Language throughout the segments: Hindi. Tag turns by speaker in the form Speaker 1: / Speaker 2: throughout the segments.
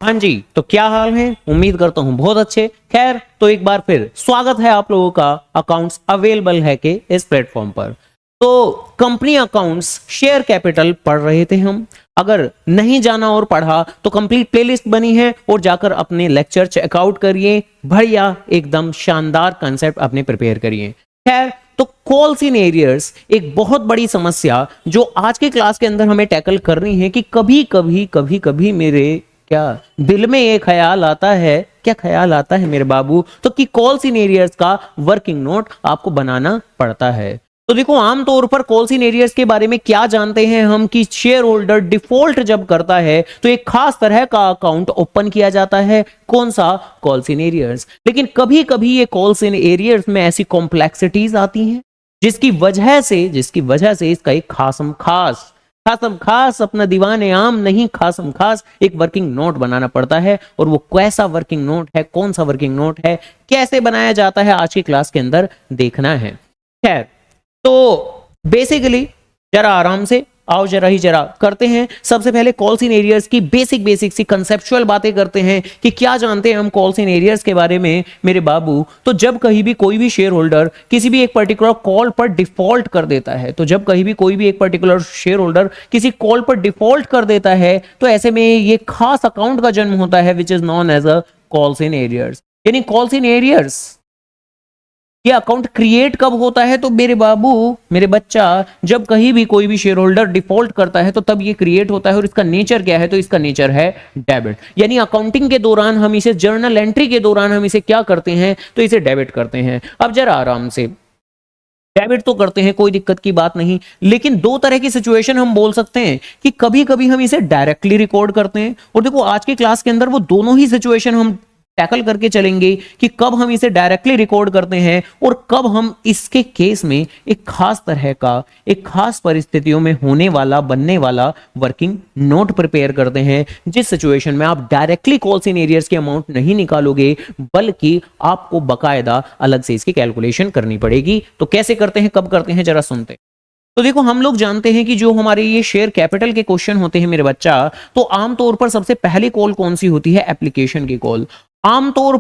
Speaker 1: हाँ जी, तो क्या हाल है। उम्मीद करता हूँ बहुत अच्छे। खैर, तो एक बार फिर स्वागत है आप लोगों का अकाउंट्स अवेलेबल है के इस प्लेटफॉर्म पर। तो कंपनी अकाउंट्स शेयर कैपिटल पढ़ रहे थे हम। अगर नहीं जाना और पढ़ा तो कंप्लीट प्लेलिस्ट बनी है और जाकर अपने लेक्चर चेकआउट करिए। बढ़िया एकदम शानदार कंसेप्ट अपने प्रिपेयर करिए। खैर, तो कॉल्स इन एरियर्स एक बहुत बड़ी समस्या जो आज के क्लास के अंदर हमें टैकल करनी है कि कभी कभी मेरे क्या दिल में ये ख्याल आता है, क्या ख्याल आता है मेरे बाबू, तो कि कॉल्स इन एरियर्स का वर्किंग नोट आपको बनाना पड़ता है। तो देखो, आमतौर पर कॉल्स इन एरियर्स के बारे में क्या जानते हैं हम कि शेयर होल्डर डिफॉल्ट जब करता है तो एक खास तरह का अकाउंट ओपन किया जाता है। कौन सा? Calls in arrears. लेकिन कभी कभी ये कॉल्स इन एरियर्स में ऐसी कॉम्प्लेक्सिटीज आती हैं जिसकी वजह से इसका एक खासम खास अपना दीवाने आम नहीं, खासम खास एक वर्किंग नोट बनाना पड़ता है। और वो कैसा वर्किंग नोट है, कौन सा वर्किंग नोट है, कैसे बनाया जाता है, आज की क्लास के अंदर देखना है। खैर, तो बेसिकली जरा आराम से आओ, जरा करते हैं। सबसे पहले कॉल्स इन एरियर्स की बेसिक सी कंसेप्चुअल बातें करते हैं कि क्या जानते हैं हम कॉल्स इन एरियर्स के बारे में मेरे बाबू। तो जब कहीं भी कोई भी शेयर होल्डर किसी भी एक पर्टिकुलर कॉल पर डिफॉल्ट कर देता है, तो ऐसे में ये खास अकाउंट का जन्म होता है which is known as a calls in arrears. यानी कॉल्स इन एरियर्स ये अकाउंट क्रिएट कब होता है? तो मेरे बाबू, मेरे बच्चा, जब कहीं भी कोई भी शेयर होल्डर डिफॉल्ट करता है तो तब ये क्रिएट होता है। और इसका नेचर क्या है? तो इसका नेचर है डेबिट। यानी अकाउंटिंग के दौरान हम इसे, जर्नल एंट्री के दौरान हम इसे क्या करते हैं? तो इसे डेबिट करते हैं। अब जरा आराम से, डेबिट तो करते हैं, कोई दिक्कत की बात नहीं। लेकिन दो तरह की सिचुएशन हम बोल सकते हैं कि कभी कभी हम इसे डायरेक्टली रिकॉर्ड करते हैं। और देखो, आज की क्लास के अंदर वो दोनों ही सिचुएशन हम टैकल करके चलेंगे कि कब हम इसे डायरेक्टली रिकॉर्ड करते हैं और कब हम इसके केस में एक खास तरह का, एक खास परिस्थितियों में होने वाला, बनने वाला वर्किंग नोट प्रिपेयर करते हैं, जिस सिचुएशन में आप डायरेक्टली कॉल्स इन एरियर्स की अमाउंट नहीं निकालोगे बल्कि आपको बकायदा अलग से इसकी कैलकुलेशन करनी पड़ेगी। तो कैसे करते हैं, कब करते हैं, जरा सुनते हैं। तो देखो, हम लोग जानते हैं कि जो हमारे ये शेयर कैपिटल के क्वेश्चन होते हैं मेरे बच्चा, तो आमतौर पर सबसे पहली कॉल कौन सी होती है? एप्लीकेशन की कॉल। आमतौर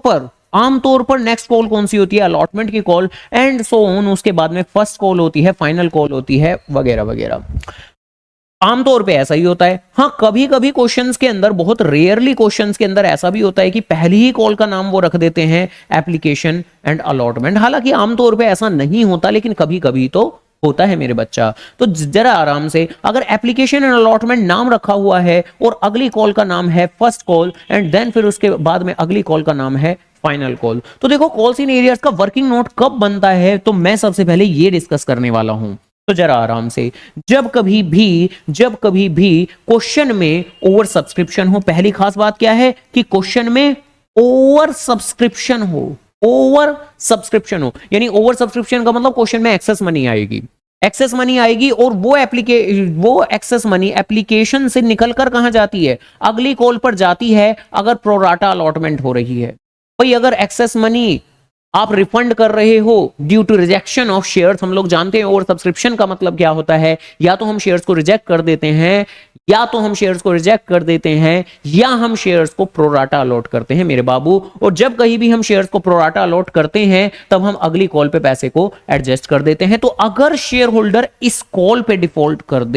Speaker 1: पर नेक्स्ट कॉल कौन सी होती है? अलॉटमेंट की कॉल, एंड सो ऑन। उसके बाद में फर्स्ट कॉल होती है, फाइनल कॉल होती है, वगैरह वगैरह। आमतौर पे ऐसा ही होता है। हाँ, कभी कभी क्वेश्चंस के अंदर, बहुत रेयरली क्वेश्चंस के अंदर ऐसा भी होता है कि पहली ही कॉल का नाम वो रख देते हैं एप्लीकेशन एंड अलॉटमेंट। हालांकि आमतौर पे ऐसा नहीं होता, लेकिन कभी कभी तो होता है मेरे बच्चा। तो जरा आराम से, अगर एप्लीकेशन एंड अलॉटमेंट नाम रखा हुआ है और अगली कॉल का नाम है फर्स्ट कॉल, एंड देन फिर उसके बाद में अगली कॉल का नाम है फाइनल कॉल, तो देखो कॉल्स इन एरियर्स का वर्किंग नोट कब बनता है, तो मैं सबसे पहले ये डिस्कस करने वाला हूं। तो जरा आराम से, जब कभी भी क्वेश्चन में ओवर सब्सक्रिप्शन हो। पहली खास बात क्या है कि क्वेश्चन में ओवर सब्सक्रिप्शन हो, यानी ओवर सब्सक्रिप्शन का मतलब क्वेश्चन में एक्सेस मनी आएगी और वो एक्सेस मनी एप्लीकेशन से निकलकर कहां जाती है? अगली कॉल पर जाती है, अगर प्रोराटा अलॉटमेंट हो रही है। भाई, अगर एक्सेस मनी आप रिफंड कर रहे हो due to rejection of shares, हम लोग जानते हैं ओवर सब्सक्रिप्शन का मतलब क्या होता है। या तो हम शेयर्स को रिजेक्ट कर देते हैं, या हम शेयर्स को प्रोराटा अलॉट करते हैं मेरे बाबू। और जब कहीं भी हम शेयर्स को प्रोराटा अलॉट करते हैं तब हम अगली कॉल पे पैसे को एडजस्ट कर देते हैं। तो अगर शेयर होल्डर इस कॉल पे डिफॉल्ट कर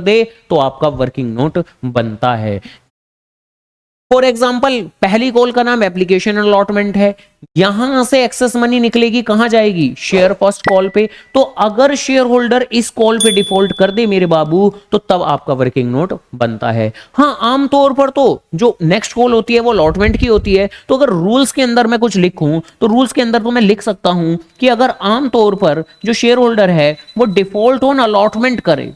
Speaker 1: दे, तो आपका वर्किंग नोट बनता है। फॉर एग्जाम्पल, पहली कॉल का नाम एप्लीकेशन अलॉटमेंट है, यहां से एक्सेस मनी निकलेगी, कहां जाएगी? शेयर फर्स्ट कॉल पे। तो अगर शेयर होल्डर इस कॉल पे डिफॉल्ट कर दे मेरे बाबू, तो तब आपका वर्किंग नोट बनता है। हाँ, आमतौर पर तो जो नेक्स्ट कॉल होती है वो अलॉटमेंट की होती है। तो अगर रूल्स के अंदर मैं कुछ लिखूं तो रूल्स के अंदर तो मैं लिख सकता हूं कि अगर आमतौर पर जो शेयर होल्डर है वो डिफॉल्ट ऑन अलॉटमेंट करे,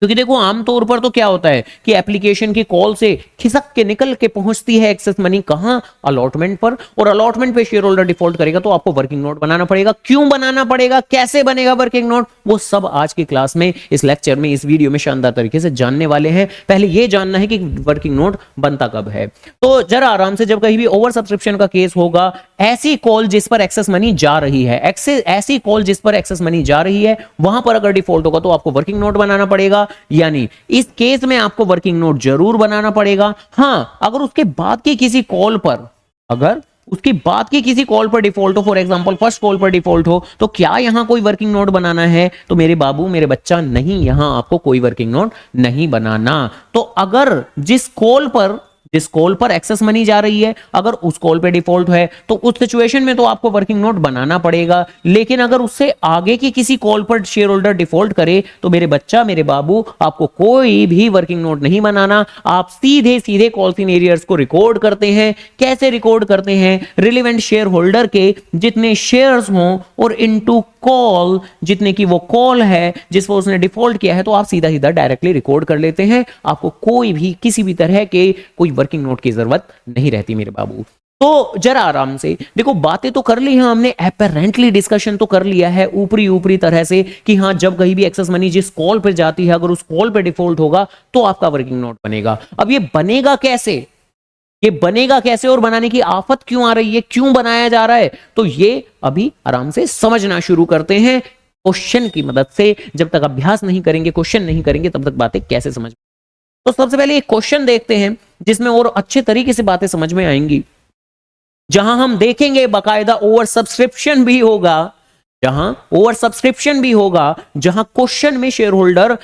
Speaker 1: क्योंकि देखो आमतौर पर तो क्या होता है कि एप्लीकेशन की कॉल से खिसक के निकल के पहुंचती है एक्सेस मनी, कहां? अलॉटमेंट पर। और अलॉटमेंट पे शेयर होल्डर डिफॉल्ट करेगा तो आपको वर्किंग नोट बनाना पड़ेगा। क्यों बनाना पड़ेगा, कैसे बनेगा वर्किंग नोट, वो सब आज की क्लास में, इस लेक्चर में, इस वीडियो में शानदार तरीके से जानने वाले हैं। पहले ये जानना है कि वर्किंग नोट बनता कब है। तो जरा आराम से, जब कहीं भी ओवर सब्सक्रिप्शन का केस होगा, ऐसी कॉल जिस पर एक्सेस मनी जा रही है, वहां पर अगर डिफॉल्ट होगा तो आपको वर्किंग नोट बनाना पड़ेगा। यानी इस केस में आपको वर्किंग नोट जरूर बनाना पड़ेगा। हां, अगर उसके बाद की किसी कॉल पर, अगर उसकी बात की किसी कॉल पर डिफॉल्ट हो, फॉर एग्जांपल फर्स्ट कॉल पर डिफॉल्ट हो, तो क्या यहां कोई वर्किंग नोट बनाना है? तो मेरे बाबू, मेरे बच्चा, नहीं, यहां आपको कोई वर्किंग नोट नहीं बनाना। तो अगर जिस कॉल पर एक्सेस मनी जा रही है, अगर उस कॉल पे डिफॉल्ट है, तो उस सिचुएशन में तो आपको वर्किंग नोट बनाना पड़ेगा। लेकिन अगर उससे आगे की किसी कॉल पर शेयर होल्डर डिफॉल्ट करे, तो मेरे बच्चा, मेरे बाबू, आपको कोई भी वर्किंग नोट नहीं बनाना। आप सीधे सीधे कॉल्स इन एरियर्स को रिकॉर्ड करते हैं। कैसे रिकॉर्ड करते हैं? रिलेवेंट शेयर होल्डर के जितने शेयर्स हों और इनटू कॉल, जितने की वो कॉल है जिस पर उसने डिफॉल्ट किया है, तो आप सीधा सीधा डायरेक्टली रिकॉर्ड कर लेते हैं। आपको कोई भी किसी भी तरह के कोई वर्किंग नोट की जरूरत नहीं रहती मेरे बाबू। तो जरा आराम से देखो, बातें तो कर ली हैं हमने, अपेरेंटली डिस्कशन तो कर लिया है ऊपरी ऊपरी तरह से कि हाँ, जब कहीं भी एक्सेस मनी जिस कॉल पर जाती है, अगर उस कॉल पर डिफॉल्ट होगा तो आपका वर्किंग नोट बनेगा। अब ये बनेगा कैसे, ये बनेगा कैसे और बनाने की आफत क्यों आ रही है, क्यों बनाया जा रहा है, तो ये अभी आराम से समझना शुरू करते हैं क्वेश्चन की मदद से। जब तक अभ्यास नहीं करेंगे, क्वेश्चन नहीं करेंगे, तब तक बातें कैसे समझ। तो सबसे पहले एक क्वेश्चन देखते हैं जिसमें और अच्छे तरीके से बातें समझ में आएंगी, जहां हम देखेंगे बाकायदा ओवर सब्सक्रिप्शन भी होगा, जहां क्वेश्चन में शेयर होल्डर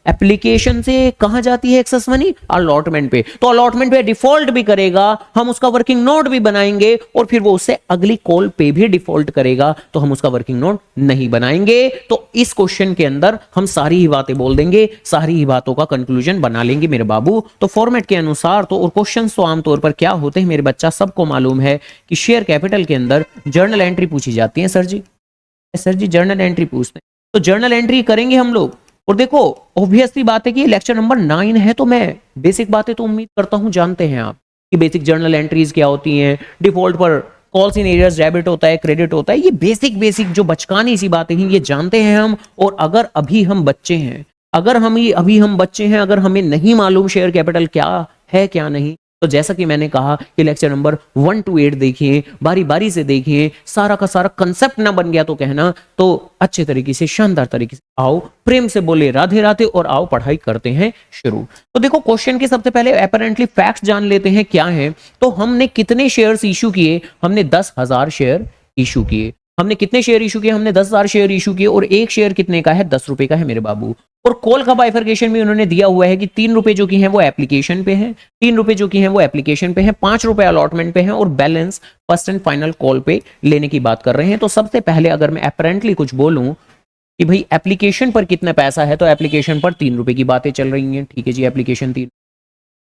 Speaker 1: एप्लीकेशन से कहां जाती है एक्सेस मनी? अलॉटमेंट पे। तो अलॉटमेंट पे डिफॉल्ट भी करेगा, हम उसका वर्किंग नोट भी बनाएंगे, और फिर वो उससे अगली कॉल पे भी डिफॉल्ट करेगा, तो हम उसका वर्किंग नोट नहीं बनाएंगे। तो इस क्वेश्चन के अंदर हम सारी ही बातें बोल देंगे, सारी ही बातों का कंक्लूजन बना लेंगे मेरे बाबू। तो फॉर्मेट के अनुसार तो, और क्वेश्चन तो आमतौर पर क्या होते हैं मेरे बच्चा, सबको मालूम है कि शेयर कैपिटल के अंदर जर्नल एंट्री पूछी जाती है। सर जी जर्नल एंट्री पूछते हैं, तो जर्नल एंट्री करेंगे हम लोग। और देखो, ऑब्वियसली बात है कि लेक्चर नंबर 9 है, तो मैं बेसिक बातें तो उम्मीद करता हूं जानते हैं आप कि बेसिक जर्नल एंट्रीज क्या होती हैं, डिफॉल्ट पर कॉल्स इन एरियर्स डेबिट होता है, क्रेडिट होता है, ये बेसिक जो बचकानी सी बातें हैं, ये जानते हैं हम। और अगर अभी हम बच्चे हैं, अगर हमें नहीं मालूम शेयर कैपिटल क्या है क्या नहीं, तो जैसा कि मैंने कहा कि लेक्चर नंबर 1 to 8 देखिए, बारी बारी से देखिए, सारा का सारा कंसेप्ट ना बन गया तो कहना, तो अच्छे तरीके से, शानदार तरीके से आओ, प्रेम से बोले राधे राधे, और आओ पढ़ाई करते हैं शुरू। तो देखो, क्वेश्चन के सबसे पहले अपेरेंटली फैक्ट्स जान लेते हैं क्या है। तो हमने कितने शेयर्स इशू किए? हमने 10,000 शेयर इशू किए। हमने कितने शेयर इशू किए? हमने 10,000 शेयर इशू किए, और एक शेयर कितने का है? 10 रुपए का है मेरे बाबू। और कॉल का बाइफरकेशन भी उन्होंने दिया हुआ है कि 3 रुपए जो की है वो एप्लीकेशन पे है, 3 रुपए जो की है वो एप्लीकेशन पे है, 5 रुपए अलॉटमेंट पे है, और balance first and final call पे लेने की बात कर रहे हैं। तो सबसे पहले अगर मैं अपेरेंटली कुछ बोलूं कि भाई एप्लीकेशन पर कितना पैसा है, तो एप्लीकेशन पर 3 रुपए की बातें चल रही हैं। ठीक है जी, एप्लीकेशन 3।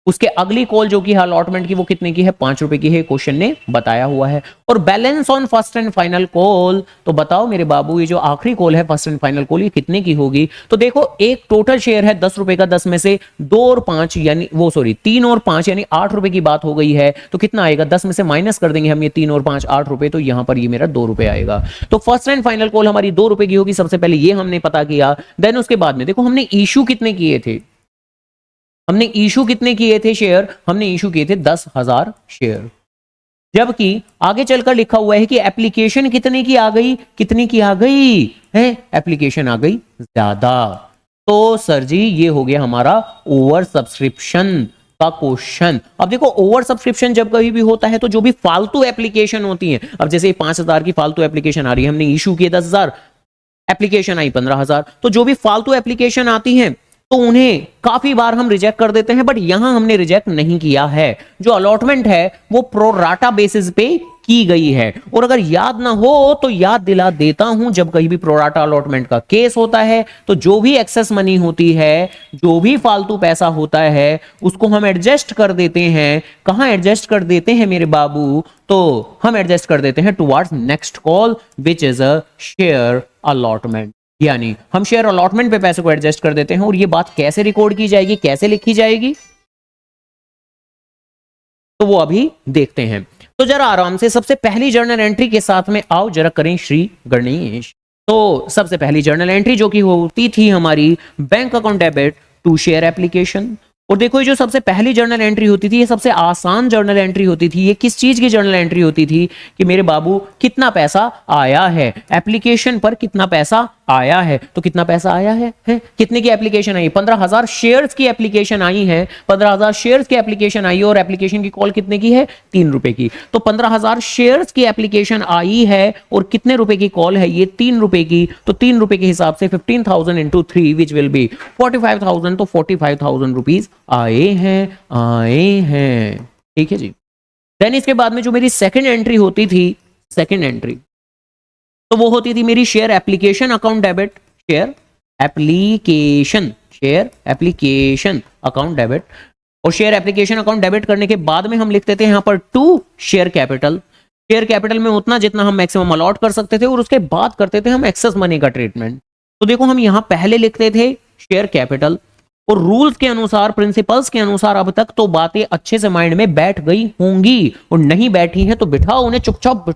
Speaker 1: उसके अगली कॉल जो की है अलॉटमेंट की, वो कितने की है? 5 रुपए की है, क्वेश्चन ने बताया हुआ है। और balance on first and final call, तो बताओ मेरे बाबू, ये जो आखिरी कॉल है फर्स्ट एंड फाइनल कॉल, ये कितने की होगी? तो देखो, एक टोटल शेयर है 10 रुपए का, 10 में से 2 और 5 यानी 3 और 5 यानी 8 रुपए की बात हो गई है। तो कितना आएगा? 10 में से माइनस कर देंगे हम ये 3 और 5, 8 रुपए, तो यहां पर ये मेरा 2 रुपए आएगा। तो फर्स्ट एंड फाइनल कॉल हमारी 2 रुपए की होगी, सबसे पहले ये हमने पता किया। देन उसके बाद में देखो, हमने इशू कितने किए थे? शेयर हमने इशू किए थे 10,000 शेयर। जबकि आगे चलकर लिखा हुआ है कि एप्लीकेशन कितने की आ गई? एप्लीकेशन आ गई ज्यादा। तो सर जी, ये हो गया हमारा ओवर सब्सक्रिप्शन का क्वेश्चन। अब देखो, ओवर सब्सक्रिप्शन जब कभी भी होता है, तो जो भी फालतू एप्लीकेशन होती है, अब जैसे 5,000 की फालतू एप्लीकेशन आ रही है, हमने इशू किए 10,000, एप्लीकेशन आई 15,000, तो जो भी फालतू एप्लीकेशन आती हैं, तो उन्हें काफी बार हम रिजेक्ट कर देते हैं। बट यहां हमने रिजेक्ट नहीं किया है। जो अलॉटमेंट है वो प्रोराटा बेसिस पे की गई है। और अगर याद ना हो तो याद दिला देता हूं, जब कहीं भी प्रोराटा अलॉटमेंट का केस होता है, तो जो भी एक्सेस मनी होती है, जो भी फालतू पैसा होता है, उसको हम एडजस्ट कर देते हैं। कहां एडजस्ट कर देते हैं मेरे बाबू? तो हम एडजस्ट कर देते हैं towards next call, which is a share allotment. यानी हम शेयर अलॉटमेंट पे पैसे को एडजस्ट कर देते हैं। और ये बात कैसे रिकॉर्ड की जाएगी, कैसे लिखी जाएगी, तो वो अभी देखते हैं। तो जरा आराम से सबसे पहली जर्नल एंट्री के साथ में आओ जरा करें श्री गणेश। तो सबसे पहली जर्नल एंट्री जो कि होती थी हमारी bank account debit to share application. और देखो, ये जो सबसे पहली जर्नल एंट्री होती थी, ये सबसे आसान जर्नल एंट्री होती थी। ये किस चीज की जर्नल एंट्री होती थी कि मेरे बाबू कितना पैसा आया है, एप्लीकेशन पर कितना पैसा आया है। तो कितना पैसा आया है? कितने की एप्लीकेशन आई? 15,000 शेयर्स की एप्लीकेशन आई है। 15,000 शेयर्स की एप्लीकेशन आई है और एप्लीकेशन की कॉल कितने की है? 3 रुपए की। तो 15,000 शेयर्स की एप्लीकेशन आई है और कितने रुपए की कॉल है? ये 3 रुपए की। तो 3 रुपए के हिसाब से 15,000 इंटू 3 विच विल बी 45,000। तो 45,000 रुपीज आए हैं। ठीक है जी। देन इसके बाद में जो मेरी सेकंड एंट्री होती थी, सेकंड एंट्री तो वो होती थी मेरी share application account debit, share application account debit. और शेयर एप्लीकेशन अकाउंट डेबिट करने के बाद में हम लिखते थे यहां पर to share capital. Share capital में उतना जितना हम मैक्सिमम अलॉट कर सकते थे और उसके बाद करते थे हम एक्सेस मनी का ट्रीटमेंट। तो देखो हम यहां पहले लिखते थे शेयर कैपिटल और रूल्स के अनुसार, प्रिंसिपल्स के अनुसार अब तक तो बातें अच्छे से माइंड में बैठ गई होंगी, और नहीं बैठी हैं तो बिठाओ उन्हें, चुपचाप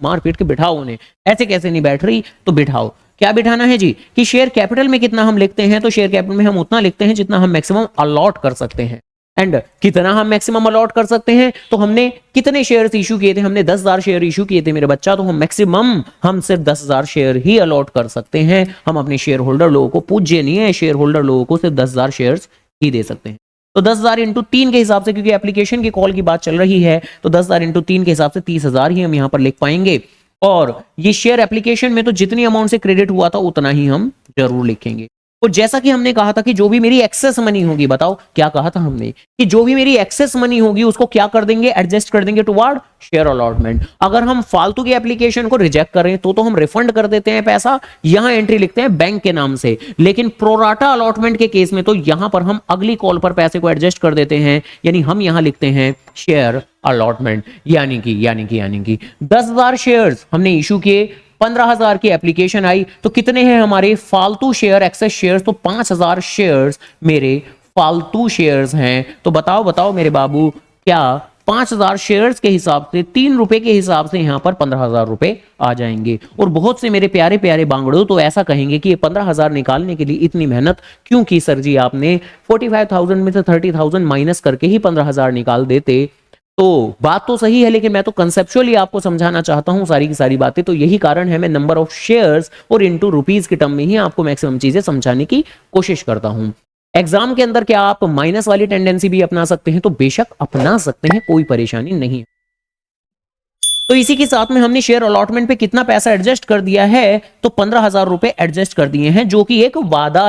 Speaker 1: मार पीट के बिठाओ उन्हें। ऐसे कैसे नहीं बैठ रही? तो बिठाओ। क्या बिठाना है जी? कि शेयर कैपिटल में कितना हम लिखते हैं, तो शेयर कैपिटल में हम उतना लिखते हैं जितना हम मैक्सिमम अलॉट कर सकते हैं। एंड कितना हम मैक्सिमम अलॉट कर सकते हैं, तो हमने कितने शेयर्स इशू किए थे? हमने 10,000 शेयर इशू किए थे मेरे बच्चा। तो हम मैक्सिमम हम सिर्फ 10,000 शेयर ही अलॉट कर सकते हैं। हम अपने शेयर होल्डर लोगों को पूज्य नहीं है, शेयर होल्डर लोगों को सिर्फ 10,000 शेयर्स ही दे सकते हैं। तो 10,000 इंटू 3 के हिसाब से, क्योंकि एप्लीकेशन की कॉल की बात चल रही है, तो 10,000 इंटू 3 के हिसाब से 30,000 ही हम यहां पर लिख पाएंगे। और ये शेयर एप्लीकेशन में तो जितनी अमाउंट से क्रेडिट हुआ था उतना ही हम जरूर लिखेंगे। और जैसा कि हमने कहा था कि जो भी मेरी एक्सेस मनी होगी, बताओ क्या कहा था हमने, कि जो भी मेरी एक्सेस मनी होगी उसको क्या कर देंगे? एडजस्ट कर देंगे टुवर्ड शेयर अलॉटमेंट। अगर हम फालतू की एप्लीकेशन को रिजेक्ट करें तो हम रिफंड कर देते हैं पैसा, यहां एंट्री लिखते हैं बैंक के नाम से। लेकिन प्रोराटा अलॉटमेंट के केस में तो यहां पर हम अगली कॉल पर पैसे को एडजस्ट कर देते हैं, यानी हम यहां लिखते हैं शेयर अलॉटमेंट। यानी कि 10,000 शेयर्स हमने इशू किए, 15,000 की एप्लीकेशन आई, तो कितने हैं हमारे फालतू शेयर, एक्सेस शेयर्स? तो 5,000 शेयर्स मेरे फालतू शेयर्स हैं। तो बताओ मेरे बाबू, क्या 5,000 शेयर्स के हिसाब से 3 रुपए के हिसाब से यहां पर 15,000 रुपए आ जाएंगे? और बहुत से मेरे प्यारे प्यारे बांगड़ों तो ऐसा कहेंगे कि ये 15,000 निकालने के लिए इतनी मेहनत क्यों की सर जी आपने? 45,000 में से 30,000 माइनस करके ही 15,000 निकाल देते। तो बात तो सही है, लेकिन मैं तो कंसेप्चुअली आपको समझाना चाहता हूं सारी की सारी बातें। तो यही कारण है मैं नंबर ऑफ शेयर्स और इनटू रुपीस के टर्म में ही आपको मैक्सिमम चीजें समझाने की कोशिश करता हूं। एग्जाम के अंदर क्या आप माइनस वाली टेंडेंसी भी अपना सकते हैं? तो बेशक अपना सकते हैं, कोई परेशानी नहीं। तो इसी के साथ में हमने शेयर अलॉटमेंट पे कितना पैसा एडजस्ट कर दिया है? तो 15,000 रुपए एडजस्ट कर दिए हैं, जो कि एक वादा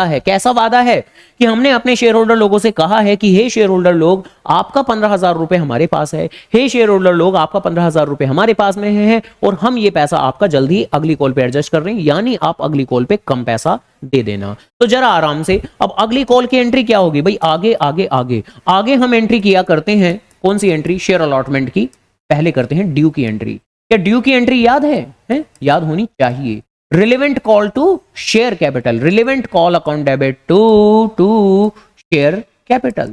Speaker 1: है। कैसा वादा है? कि हमने अपने शेयर होल्डर लोगों से कहा है कि हे शेयर होल्डर लोग, आपका 15,000 रुपए हमारे पास है, हे शेयर होल्डर लोग आपका 15,000 रुपए हमारे पास में है, और हम ये पैसा आपका जल्द ही अगली कॉल पे एडजस्ट कर रहे हैं, यानी आप अगली कॉल पे कम पैसा दे देना। तो जरा आराम से, अब अगली कॉल की एंट्री क्या होगी भाई? आगे हम एंट्री किया करते हैं। कौन सी एंट्री? शेयर अलॉटमेंट की। पहले करते हैं ड्यू की एंट्री। क्या ड्यू की एंट्री याद है? याद होनी चाहिए। Relevant call to share capital, relevant call account debit to share capital.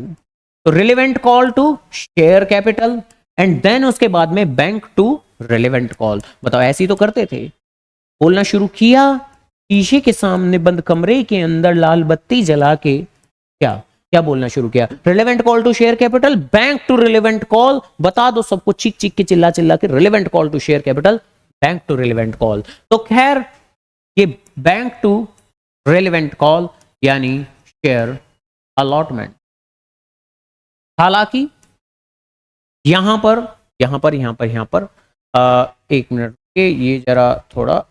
Speaker 1: तो relevant call to share capital and then उसके बाद में बैंक टू रिलेवेंट कॉल। बताओ ऐसी तो करते थे। बोलना शुरू किया, शीशे के सामने बंद कमरे के अंदर लाल बत्ती जला के क्या बोलना शुरू किया? Relevant call to share capital, bank to relevant call. बता दो सबको चीख चीख के, चिल्ला चिल्ला के, relevant call to share capital, bank to relevant call. तो खैर ये बैंक टू रिलेवेंट कॉल यानी शेयर अलॉटमेंट। हालांकि यहां पर एक मिनट के, ये जरा थोड़ा,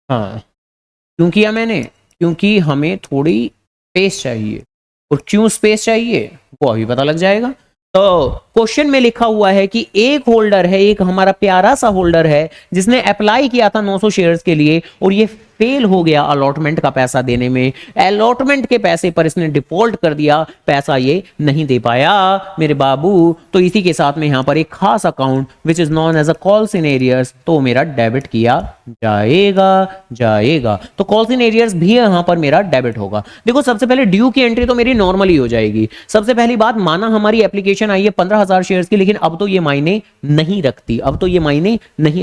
Speaker 1: हाँ क्यों किया मैंने? क्योंकि हमें थोड़ी स्पेस चाहिए, और क्यों स्पेस चाहिए वो अभी पता लग जाएगा। तो क्वेश्चन में लिखा हुआ है कि एक होल्डर है, एक हमारा प्यारा सा होल्डर है जिसने अप्लाई किया था 900 शेयर्स के लिए, और ये फेल हो गया अलॉटमेंट का पैसा देने में। अलॉटमेंट के पैसे पर इसने डिफॉल्ट कर दिया, पैसा ये नहीं दे पाया मेरे बाबू। तो इसी के साथ में यहां पर एक खास account which is known as a calls in arrears, तो मेरा डेबिट किया जाएगा। तो कॉल्स इन एरियर्स भी यहां पर मेरा डेबिट होगा। देखो सबसे पहले ड्यू की एंट्री तो मेरी नॉर्मली हो जाएगी। सबसे पहली बात, माना हमारी एप्लीकेशन आई है 15,000 शेयर्स की, लेकिन अब तो ये मायने नहीं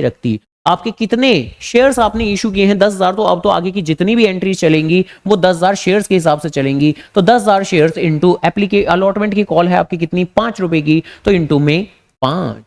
Speaker 1: रखती। आपके कितने शेयर्स आपने इशू किए हैं? 10,000। तो अब तो आगे की जितनी भी एंट्री चलेंगी वो 10,000 शेयर्स के हिसाब से चलेंगी। तो 10,000 शेयर्स इंटू अलॉटमेंट की कॉल है आपकी कितनी? 5 रुपए की, तो इंटू में 5।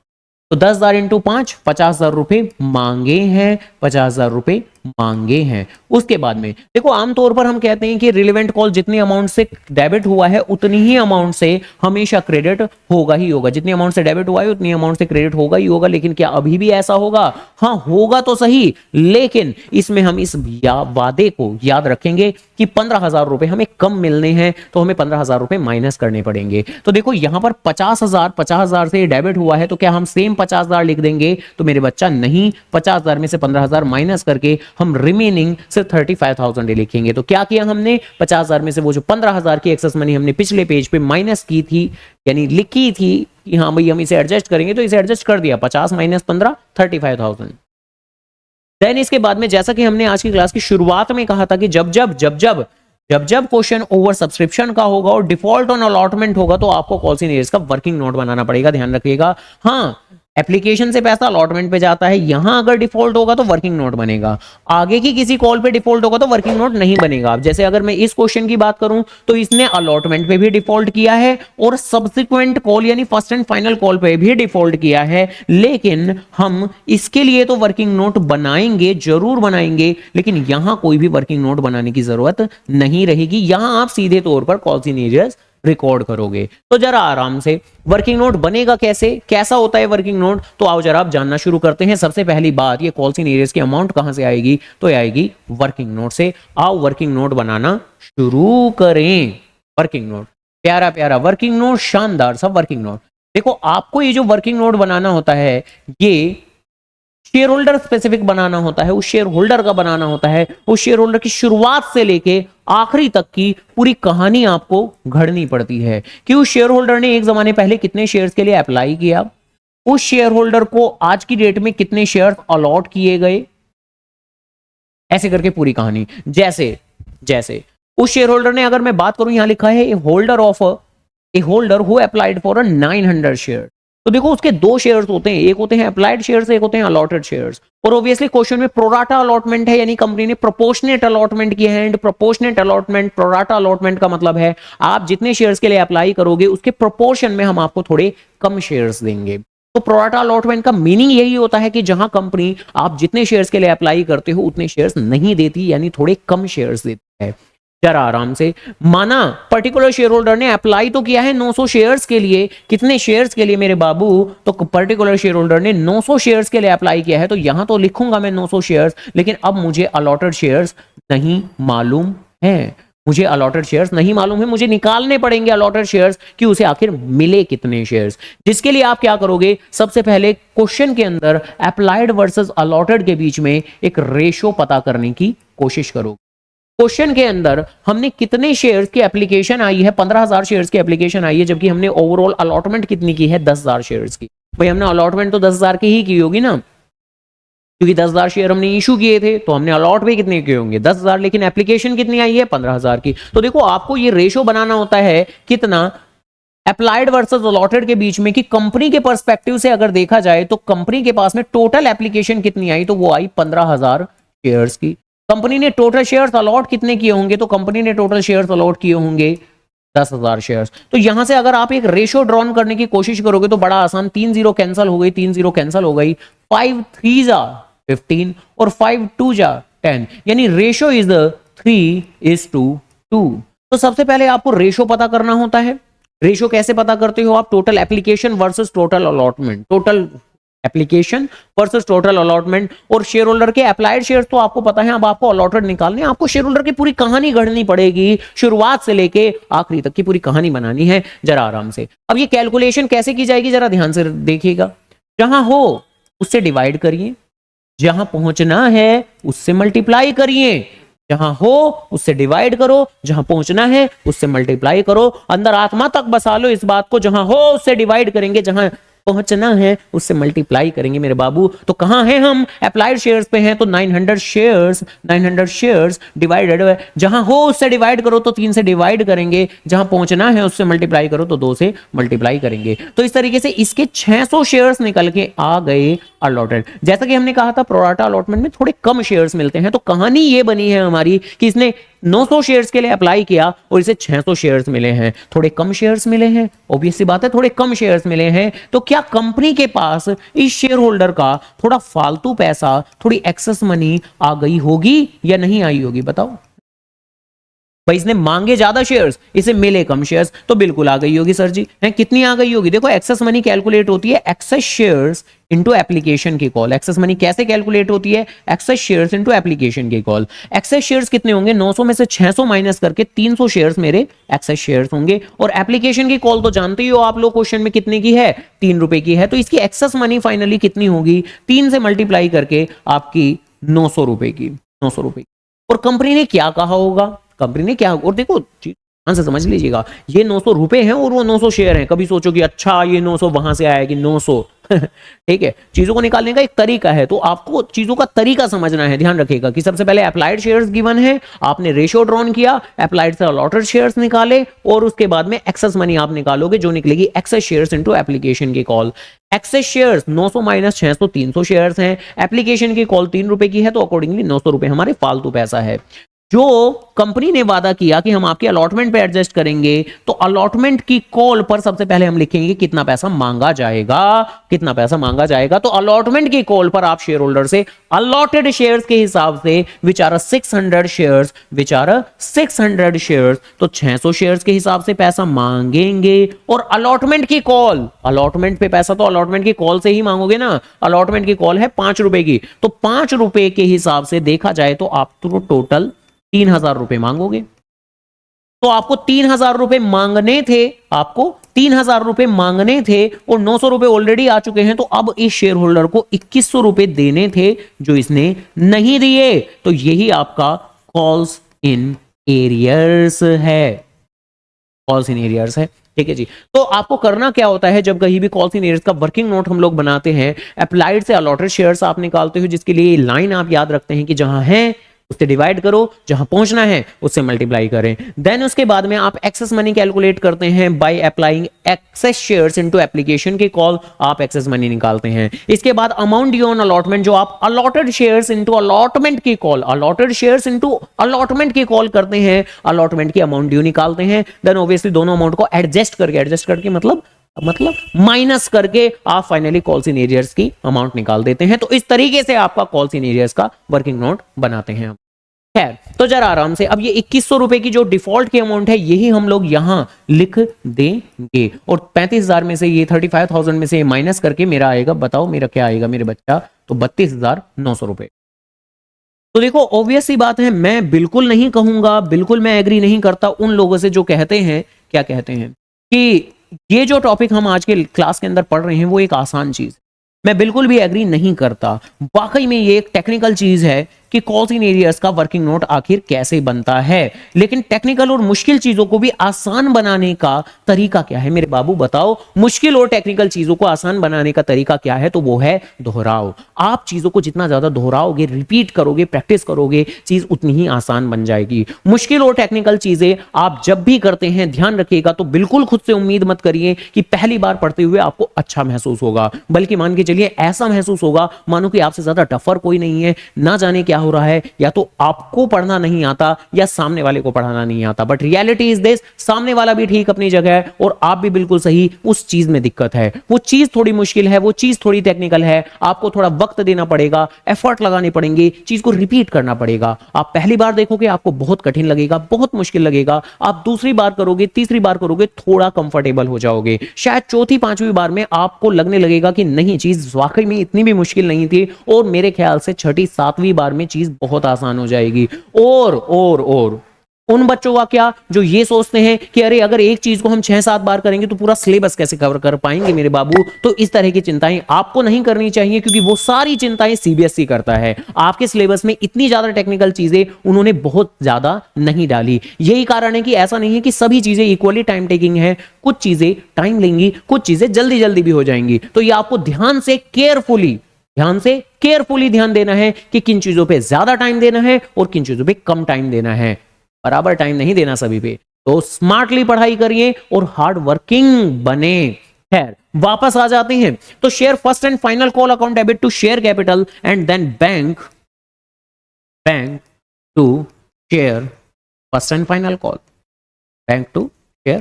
Speaker 1: तो 10,000 इंटू 5, 50,000 रुपए मांगे हैं, 50,000 रुपए मांगे हैं। उसके बाद में देखो आमतौर पर हम कहते हैं कि रिलेवेंट कॉल जितनी अमाउंट से डेबिट हुआ है उतनी ही अमाउंट से हमेशा क्रेडिट होगा ही होगा, जितनी अमाउंट से डेबिट हुआ है उतनी अमाउंट से क्रेडिट होगा ही होगा। लेकिन क्या अभी भी ऐसा होगा? हाँ होगा तो सही, लेकिन इसमें हम इस वादे को याद रखेंगे कि 15,000 रुपए हमें कम मिलने हैं तो हमें 15,000 रुपए माइनस करने पड़ेंगे। तो देखो यहां पर 50,000 से डेबिट हुआ है तो क्या हम सेम 50,000 लिख देंगे? तो मेरे बच्चा नहीं, 50,000 में से 15,000 माइनस करके हम रिमेनिंग सिर्फ 35,000 लिखेंगे। तो क्या किया हमने? 50,000 में से वो जो 15,000 की एक्सेस मनी हमने पिछले पेज पे माइनस की थी, यानी लिखी थी कि हाँ भाई हम इसे एडजस्ट करेंगे, तो इसे एडजस्ट कर दिया। 50 माइनस 15 35,000। देन इसके बाद में जैसा कि हमने आज की क्लास की शुरुआत में कहा था कि जब जब क्वेश्चन ओवर सब्सक्रिप्शन का होगा और डिफॉल्ट ऑन अलॉटमेंट होगा तो आपको कॉल्स इन एरियर्स का वर्किंग नोट बनाना पड़ेगा, ध्यान रखिएगा। हाँ एप्लीकेशन से पैसा अलॉटमेंट पे जाता है, यहां अगर डिफॉल्ट होगा तो वर्किंग नोट बनेगा, आगे की किसी कॉल पे डिफॉल्ट होगा तो वर्किंग नोट नहीं बनेगा। अब जैसे अगर मैं इस क्वेश्चन की बात करूं तो इसने अलॉटमेंट पे भी डिफॉल्ट किया है और सब्सिक्वेंट कॉल यानी फर्स्ट एंड फाइनल कॉल पे भी डिफॉल्ट किया है, लेकिन हम इसके लिए तो वर्किंग नोट बनाएंगे, जरूर बनाएंगे, लेकिन यहां कोई भी वर्किंग नोट बनाने की जरूरत नहीं रहेगी। यहां आप सीधे तौर पर कॉल्स इन एरियर्स रिकॉर्ड करोगे। तो जरा आराम से वर्किंग नोट बनेगा कैसे, कैसा होता है वर्किंग नोट, तो आओ जरा आप जानना शुरू करते हैं। सबसे पहली बात, ये कॉल्स इन एरियर्स की अमाउंट कहां से आएगी? तो आएगी वर्किंग नोट से। आओ वर्किंग नोट बनाना शुरू करें। वर्किंग नोट, प्यारा प्यारा वर्किंग नोट, शानदार सा वर्किंग नोट। देखो आपको ये जो वर्किंग नोट बनाना होता है ये शेयर होल्डर स्पेसिफिक बनाना होता है, उस शेयर होल्डर का बनाना होता है, उस शेयर होल्डर की शुरुआत से लेके आखिरी तक की पूरी कहानी आपको घड़नी पड़ती है कि उस शेयर होल्डर ने एक जमाने पहले कितने शेयर्स के लिए अप्लाई किया, उस शेयर होल्डर को आज की डेट में कितने शेयर्स अलॉट किए गए, ऐसे करके पूरी कहानी। जैसे जैसे उस शेयर होल्डर ने, अगर मैं बात करूं यहां लिखा है A holder who applied for 900 share, तो देखो उसके दो शेयर्स होते हैं, एक होते हैं अप्लाइड शेयर्स, एक होते हैं अलॉटेड शेयर्स। और ऑब्वियसली क्वेश्चन में प्रोराटा अलॉटमेंट है, यानी कंपनी ने प्रोपोर्शनेट अलॉटमेंट किया है। And proportionate allotment, pro rata allotment का मतलब है आप जितने शेयर्स के लिए अप्लाई करोगे उसके प्रोपोर्शन में हम आपको थोड़े कम शेयर्स देंगे। तो प्रोराटा अलॉटमेंट का मीनिंग यही होता है कि जहां कंपनी आप जितने शेयर्स के लिए अप्लाई करते हो उतने शेयर्स नहीं देती, यानी थोड़े कम शेयर्स देती है। जरा आराम से, माना पर्टिकुलर शेयर होल्डर ने अप्लाई तो किया है 900 शेयर्स के लिए, कितने शेयर्स के लिए मेरे बाबू? तो पर्टिकुलर शेयर होल्डर ने 900 शेयर्स के लिए अप्लाई किया है, तो यहां तो लिखूंगा मैं 900 शेयर्स, लेकिन अब मुझे अलॉटेड शेयर्स नहीं मालूम है, मुझे अलॉटेड शेयर्स नहीं मालूम है, मुझे निकालने पड़ेंगे अलॉटेड शेयर्स कि उसे आखिर मिले कितने शेयर्स। जिसके लिए आप क्या करोगे, सबसे पहले क्वेश्चन के अंदर अप्लाइड वर्सेस अलॉटेड के बीच में एक रेशो पता करने की कोशिश करोगे। क्वेश्चन के अंदर हमने कितने शेयर्स की एप्लीकेशन आई है, 15,000 शेयर्स की एप्लीकेशन आई है, जबकि हमने ओवरऑल अलॉटमेंट कितनी की है, 10,000 शेयर्स की। भाई हमने अलॉटमेंट तो 10,000 की ही की होगी ना, क्योंकि 10,000 शेयर हमने इशू किए थे, तो हमने अलॉट भी कितने किए होंगे, 10,000, लेकिन एप्लीकेशन कितनी आई है, 15,000 की। तो देखो आपको ये रेशो बनाना होता है कितना, अप्लाइड वर्सेस अलॉटेड के बीच में, कि कंपनी के पर्सपेक्टिव से अगर देखा जाए तो कंपनी के पास में टोटल एप्लीकेशन कितनी आई, तो वो आई 15,000 शेयर्स की। कंपनी ने टोटल शेयर्स अलॉट कितने किए होंगे, तो कंपनी ने टोटल शेयर्स अलॉट किए होंगे 10,000 शेयर्स। तो यहां से अगर आप एक रेशियो ड्रॉन करने की कोशिश करोगे तो बड़ा आसान, 3 0 कैंसिल हो गई, 3 0 कैंसिल हो गई, 5 3 जा 15 और 5 2 जा 10, यानी रेशियो इज 3:2। तो सबसे पहले आपको रेशियो पता करना होता है। रेशियो कैसे पता करते हो आप? Total application versus total allotment, total application versus total allotment. और शेयर होल्डर के अप्लाइड शेयर तो आपको पता है, अब आपको अलॉटेड निकालने, आपको शेयर होल्डर की पूरी कहानी गढ़नी पड़ेगी, शुरुआत से लेके आखिरी तक की पूरी कहानी बनानी है। जरा आराम से, अब ये कैलकुलेशन कैसे की जाएगी जरा ध्यान से देखिएगा। जहां हो उससे डिवाइड करिए, जहां पहुंचना है उससे मल्टीप्लाई करिए, जहां हो उससे डिवाइड करो, जहां पहुंचना है उससे मल्टीप्लाई करो। अंदर आत्मा तक बसा लो इस बात को, जहां हो उससे डिवाइड करेंगे, जहां पहुंचना है उससे मल्टीप्लाई करेंगे मेरे बाबू। तो कहां हैं हम? अप्लाइड शेयर्स पे हैं, तो 900 शेयर्स डिवाइडेड, जहां हो उससे डिवाइड करो तो 3 से डिवाइड करेंगे, जहां पहुंचना है उससे मल्टीप्लाई करो तो 2 से मल्टीप्लाई करेंगे। तो इस तरीके से इसके 600 शेयर्स निकल के आ गए अलॉटेड। जैसा कि हमने कहा था प्रोराटा अलॉटमेंट में थोड़े कम शेयर्स मिलते हैं, तो कहानी ये बनी है हमारी कि इसने 900 शेयर्स के लिए अप्लाई किया और इसे 600 शेयर्स मिले हैं, थोड़े कम शेयर्स मिले हैं, ऑब्वियस सी बात है थोड़े कम शेयर्स मिले हैं, तो क्या कंपनी के पास इस शेयर होल्डर का थोड़ा फालतू पैसा, थोड़ी एक्सेस मनी आ गई होगी या नहीं आई होगी? बताओ भाई, इसने मांगे ज्यादा शेयर्स, इसे मिले कम शेयर्स, तो बिल्कुल आ गई होगी सर जी। है कितनी आ गई होगी? देखो एक्सेस मनी कैलकुलेट होती है एक्सेस शेयर्स इनटू एप्लीकेशन की कॉल। एक्सेस मनी कैसे कैलकुलेट होती है? एक्सेस शेयर्स इनटू एप्लीकेशन की कॉल। एक्सेस शेयर्स कितने होंगे? 900 में से 600 माइनस करके 300 शेयर्स मेरे एक्सेस शेयर्स होंगे, और एप्लीकेशन की कॉल तो जानते ही हो आप लोग, क्वेश्चन में कितने की है? 3 रुपए की है, तो इसकी एक्सेस मनी फाइनली कितनी होगी? 3 से मल्टीप्लाई करके आपकी 900 रुपए की, 900 रुपए। और कंपनी ने क्या कहा होगा? कंपनी ने क्या, और देखो ध्यान से समझ लीजिएगा, ये 900 रुपए हैं और वो 900 शेयर हैं। कभी सोचो कि अच्छा ये 900 वहां से आया कि 900 ठीक है, चीजों को निकालने का एक तरीका है, तो आपको चीजों का तरीका समझना है। ध्यान रखिएगा कि सबसे पहले अप्लाइड शेयर्स गिवन है, आपने रेशियो ड्रॉन किया, अप्लाइड से अलॉटेड शेयर्स निकाले, और उसके बाद में एक्सेस मनी आप निकालोगे, जो निकलेगी एक्सेस शेयर्स इनटू एप्लीकेशन की call. Excess shares 900 minus 600, 300 shares हैं, एप्लीकेशन की कॉल 3 रुपए की है, तो अकॉर्डिंगली 900 रुपए हमारे फालतू पैसा है। जो कंपनी ने वादा किया कि हम आपके अलॉटमेंट पे एडजस्ट करेंगे, तो अलॉटमेंट की कॉल पर सबसे पहले हम लिखेंगे कितना पैसा मांगा जाएगा, कितना पैसा मांगा जाएगा। तो अलॉटमेंट की कॉल पर आप शेयर होल्डर से अलॉटेड शेयर्स के हिसाब से which are 600 shares, which are 600 shares, तो 600 शेयर्स के हिसाब से पैसा मांगेंगे। और अलॉटमेंट की कॉल, अलॉटमेंट पे पैसा तो अलॉटमेंट की कॉल से ही मांगोगे ना, अलॉटमेंट की कॉल है 5 रुपए की, तो 5 रुपए के हिसाब से देखा जाए तो आप तो टोटल 3000 रुपए मांगोगे। तो आपको 3000 रुपए मांगने थे, आपको 3000 रुपए मांगने थे, और 900 रुपए ऑलरेडी आ चुके हैं, तो अब इस शेयर होल्डर को 2100 रुपए देने थे, जो इसने नहीं दिए। तो यही आपका कॉल्स इन एरियर्स है, कॉल्स इन एरियर्स है। ठीक है जी। तो आपको करना क्या होता है, जब कहीं भी कॉल्स इन एरियर्स का वर्किंग नोट हम लोग बनाते हैं, अप्लाइड से अलॉटेड शेयर्स आप निकालते हो, जिसके लिए लाइन आप याद रखते हैं कि जहां है उससे डिवाइड करो, जहां पहुंचना है उससे मल्टीप्लाई करें। देन उसके बाद में आप एक्सेस मनी कैलकुलेट करते हैं by applying excess shares into application की कॉल, आप एक्सेस मनी निकालते हैं। इसके बाद अमाउंट ड्यू ऑन अलॉटमेंट, जो आप अलॉटेड शेयर्स इनटू अलॉटमेंट की call, allotted shares into allotment की कॉल करते हैं, अलॉटमेंट की अमाउंट ड्यू निकालते हैं। देन ऑब्वियसली दोनों अमाउंट को एडजस्ट करके मतलब माइनस करके आप फाइनली कॉल्स इन एरियर्स की अमाउंट निकाल देते हैं। तो इस तरीके से आपका कॉल्स इन एरियर्स का वर्किंग नोट बनाते हैं। खैर, तो जरा आराम से, अब ये 2100 रुपए की जो डिफॉल्ट की अमाउंट है, यही हम लोग यहां लिख देंगे, और 35,000 में से ये 35,000 में से माइनस करके मेरा आएगा, बताओ मेरा क्या आएगा मेरे बच्चा, तो 32,900 रुपए। तो देखो ऑब्वियस सी बात है, मैं बिल्कुल नहीं कहूंगा, बिल्कुल मैं एग्री नहीं करता उन लोगों से जो कहते हैं, क्या कहते हैं कि ये जो टॉपिक हम आज के क्लास के अंदर पढ़ रहे हैं वो एक आसान चीज, मैं बिल्कुल भी एग्री नहीं करता। वाकई में ये एक टेक्निकल चीज है कि कॉल्स इन एरियर्स का वर्किंग नोट आखिर कैसे बनता है, लेकिन टेक्निकल और मुश्किल चीजों को भी आसान बनाने का तरीका क्या है मेरे बाबू, बताओ। मुश्किल और टेक्निकल चीजों को आसान बनाने का तरीका क्या है, तो वो है दोहराओ। आप चीजों को जितना ज्यादा दोहराओगे, रिपीट करोगे, प्रैक्टिस करोगे, चीज उतनी ही आसान बन जाएगी। मुश्किल और टेक्निकल चीजें आप जब भी करते हैं, ध्यान रखिएगा, तो बिल्कुल खुद से उम्मीद मत करिए कि पहली बार पढ़ते हुए आपको अच्छा महसूस होगा, बल्कि मान के चलिए ऐसा महसूस होगा मानो कि आपसे ज्यादा टफर कोई नहीं है, ना जाने क्या हो रहा है, या तो आपको पढ़ना नहीं आता या सामने वाले को पढ़ाना नहीं आता। बट रियलिटी इज दिस, सामने वाला भी ठीक अपनी जगह है और आप भी बिल्कुल सही, उस चीज में दिक्कत है, वो चीज थोड़ी मुश्किल है, वो चीज थोड़ी टेक्निकल है, आपको थोड़ा वक्त देना पड़ेगा, एफर्ट लगाने पड़ेंगे, चीज को रिपीट करना पड़ेगा। आप पहली बार देखोगे आपको बहुत कठिन लगेगा, बहुत मुश्किल लगेगा, आप दूसरी बार करोगे, तीसरी बार करोगे, थोड़ा कंफर्टेबल हो जाओगे, शायद चौथी पांचवी बार में आपको लगने लगेगा कि नहीं, चीज वाकई में इतनी भी मुश्किल नहीं थी, और मेरे ख्याल से छठी सातवीं बार में चीज बहुत आसान हो जाएगी। और उन बच्चों का क्या जो ये सोचते हैं कि अरे अगर एक चीज को हम 6-7 बार करेंगे तो पूरा सिलेबस कैसे कवर कर पाएंगे मेरे बाबू, तो इस तरह की चिंताएं आपको नहीं करनी चाहिए, क्योंकि वो सारी चिंताएं सीबीएसई करता है। आपके सिलेबस में इतनी ज्यादा टेक्निकल चीजें उन्होंने बहुत ज्यादा नहीं डाली। यही कारण है कि ऐसा नहीं है कि सभी चीजें इक्वली टाइम टेकिंग है, कुछ चीजें टाइम लेंगी, कुछ चीजें जल्दी जल्दी भी हो जाएंगी। तो ये आपको ध्यान से केयरफुली ध्यान देना है कि किन चीजों पे ज्यादा टाइम देना है और किन चीजों पे कम टाइम देना है, बराबर टाइम नहीं देना सभी पे। तो स्मार्टली पढ़ाई करिए और हार्ड वर्किंग बने। खैर, वापस आ जाते हैं, तो share first and final call account debit to share capital and then bank to share first and final call, bank to share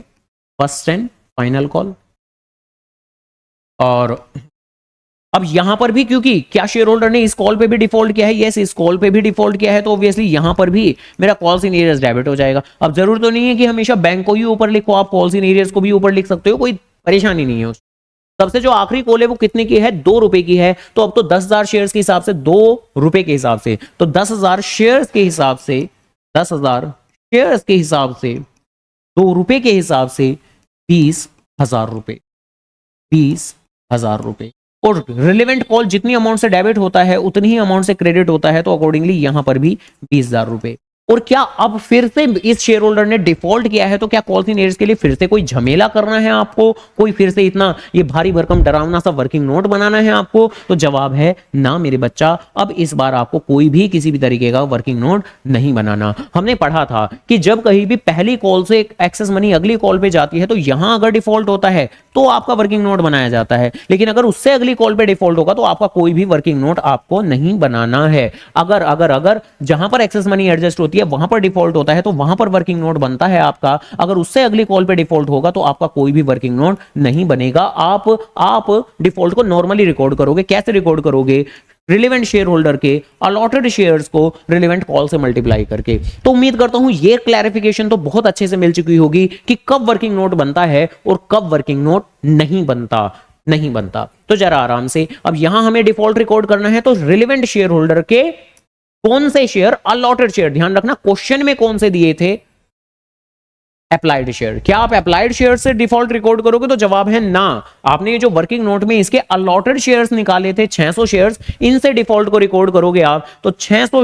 Speaker 1: first and final call. और अब यहां पर भी क्योंकि क्या शेयर होल्डर ने इस कॉल पे भी डिफॉल्ट किया है, यस इस कॉल पे भी डिफॉल्ट किया है, तो ऑब्वियसली यहां पर भी मेरा कॉल्स इन एरियर्स डेबिट हो जाएगा। अब जरूर तो नहीं है कि हमेशा बैंक को ही ऊपर लिखो, आप कॉल्स इन एरियर्स को भी ऊपर लिख सकते हो, कोई परेशानी नहीं है। सबसे जो आखिरी कॉल है वो कितने की है, 2 रुपए की है। तो अब तो 10,000 शेयर्स के हिसाब से 2 रुपए के हिसाब से, तो 10,000 शेयर्स के हिसाब से 10,000 शेयर्स के हिसाब से 2 रुपए के हिसाब से 20,000 रुपए, 20,000 रुपए। और रिलेवेंट कॉल जितनी अमाउंट से डेबिट होता है उतनी ही अमाउंट से क्रेडिट होता है, तो अकॉर्डिंगली यहां पर भी 20,000 रुपए। और क्या अब फिर से इस शेयर होल्डर ने डिफॉल्ट किया है, तो क्या कॉल्स इन एरियर्स के लिए फिर से कोई झमेला करना है आपको, कोई फिर से इतना ये भारी भरकम डरावना सा वर्किंग नोट बनाना है आपको? तो जवाब है ना मेरे बच्चा, अब इस बार आपको कोई भी किसी भी तरीके का वर्किंग नोट नहीं बनाना। हमने पढ़ा था कि जब कहीं भी पहली कॉल से एक्सेस मनी अगली कॉल पे जाती है, तो यहां अगर डिफॉल्ट होता है तो आपका वर्किंग नोट बनाया जाता है, लेकिन अगर उससे अगली कॉल पे डिफॉल्ट होगा तो आपका कोई भी वर्किंग नोट आपको नहीं बनाना है। अगर अगर अगर जहां पर एक्सेस मनी एडजस्ट होती है वहां पर डिफॉल्ट होता है तो वहां पर वर्किंग नोट बनता है आपका, अगर उससे अगली कॉल पे डिफॉल्ट होगा तो आपका कोई भी वर्किंग नोट नहीं बनेगा। आप डिफॉल्ट को नॉर्मली रिकॉर्ड करोगे। कैसे रिकॉर्ड करोगे? रिलेवेंट शेयर होल्डर के अलॉटेड शेयर्स को रिलेवेंट कॉल से मल्टीप्लाई करके। तो उम्मीद करता हूं ये क्लैरिफिकेशन तो बहुत अच्छे से मिल चुकी होगी कि कब वर्किंग नोट बनता है और कब वर्किंग नोट नहीं बनता। तो जरा आराम से, अब यहां हमें डिफॉल्ट रिकॉर्ड करना है, तो रिलेवेंट शेयर होल्डर के कौन से शेयर, अलॉटेड शेयर, ध्यान रखना क्वेश्चन में कौन से दिए थे, अप्लाइड शेयर। क्या आप अप्लाइड शेयर से डिफॉल्ट रिकॉर्ड करोगे? तो जवाब है ना। आपने ये जो वर्किंग नोट में इसके अलॉटेड शेयर्स निकाले थे 600 शेयर्स, इनसे डिफॉल्ट को रिकॉर्ड करोगे आप, तो 600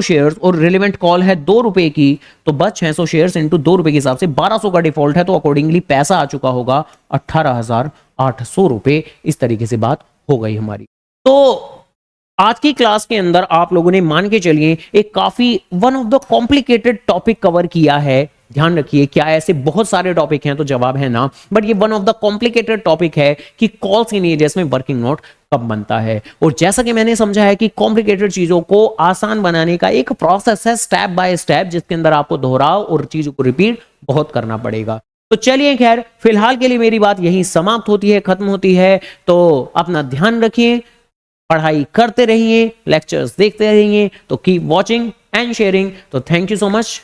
Speaker 1: शेयर्स और रिलेवेंट कॉल है 2 रुपए की, तो बस 600 शेयर्स इंटू 2 रुपए के हिसाब से 1200 का डिफॉल्ट है, तो अकॉर्डिंगली पैसा आ चुका होगा 18,800 रुपए। इस तरीके से बात हो गई हमारी। तो आज की क्लास के अंदर आप लोगों ने मान के चलिए एक काफी one of the complicated topic cover किया है। ध्यान रखिए, क्या ऐसे बहुत सारे टॉपिक हैं? तो जवाब है ना, बट ये one of the complicated topic है कि कॉल्स इन एरियर्स में वर्किंग नोट कब बनता है। और जैसा कि मैंने समझा है कि कॉम्प्लिकेटेड चीजों को आसान बनाने का एक प्रोसेस है, स्टेप बाय स्टेप, जिसके अंदर आपको दोहराव और चीजों को रिपीट बहुत करना पड़ेगा। तो चलिए खैर, फिलहाल के लिए मेरी बात यही समाप्त होती है, खत्म होती है। तो अपना ध्यान रखिए, पढ़ाई करते रहिए, लेक्चर्स देखते रहिए। तो कीप वॉचिंग एंड शेयरिंग। तो थैंक यू सो मच।